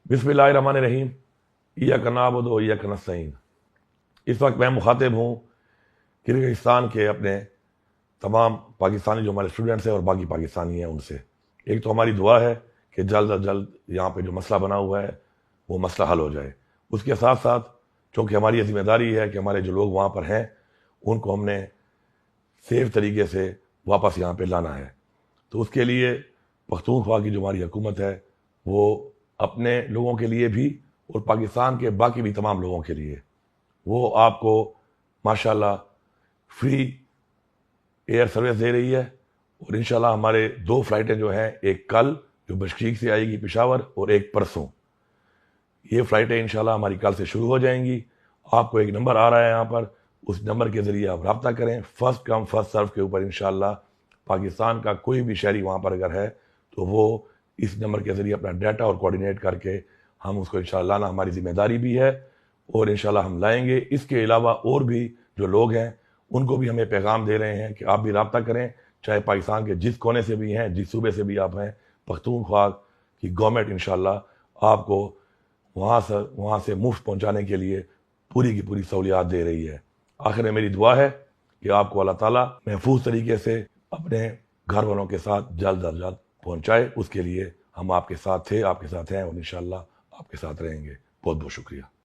بسم اللہ الرحمن الرحیم، ایاک نعبد و ایاک نستعین۔ اس وقت میں مخاطب ہوں کرغزستان کے اپنے تمام پاکستانی جو ہمارے اسٹوڈنٹس ہیں اور باقی پاکستانی ہیں ان سے۔ ایک تو ہماری دعا ہے کہ جلد از جلد یہاں پہ جو مسئلہ بنا ہوا ہے وہ مسئلہ حل ہو جائے۔ اس کے ساتھ ساتھ چونکہ ہماری یہ ذمہ داری ہے کہ ہمارے جو لوگ وہاں پر ہیں ان کو ہم نے سیف طریقے سے واپس یہاں پہ لانا ہے، تو اس کے لیے پختونخوا کی جو ہماری حکومت ہے وہ اپنے لوگوں کے لیے بھی اور پاکستان کے باقی بھی تمام لوگوں کے لیے وہ آپ کو ماشاءاللہ فری ایئر سروس دے رہی ہے۔ اور انشاءاللہ ہمارے 2 فلائٹیں جو ہیں، ایک کل جو بشکیک سے آئے گی پشاور اور ایک پرسوں، یہ فلائٹیں انشاءاللہ ہماری کل سے شروع ہو جائیں گی۔ آپ کو ایک نمبر آ رہا ہے یہاں پر، اس نمبر کے ذریعے آپ رابطہ کریں۔ فرسٹ کم فرسٹ سرو کے اوپر انشاءاللہ پاکستان کا کوئی بھی شہری وہاں پر اگر ہے تو وہ اس نمبر کے ذریعے اپنا ڈیٹا اور کوآرڈینیٹ کر کے ہم اس کو انشاءاللہ لانا ہماری ذمہ داری بھی ہے اور انشاءاللہ ہم لائیں گے۔ اس کے علاوہ اور بھی جو لوگ ہیں ان کو بھی ہمیں پیغام دے رہے ہیں کہ آپ بھی رابطہ کریں، چاہے پاکستان کے جس کونے سے بھی ہیں، جس صوبے سے بھی آپ ہیں، پختونخوا کی گورنمنٹ انشاءاللہ آپ کو وہاں سے مفت پہنچانے کے لیے پوری کی پوری سہولیات دے رہی ہے۔ آخر میں میری دعا ہے کہ آپ کو اللہ تعالیٰ محفوظ طریقے سے اپنے گھر والوں کے ساتھ جلد از جلد پہنچائے۔ اس کے لیے ہم آپ کے ساتھ تھے، آپ کے ساتھ ہیں اور انشاءاللہ آپ کے ساتھ رہیں گے۔ بہت بہت شکریہ۔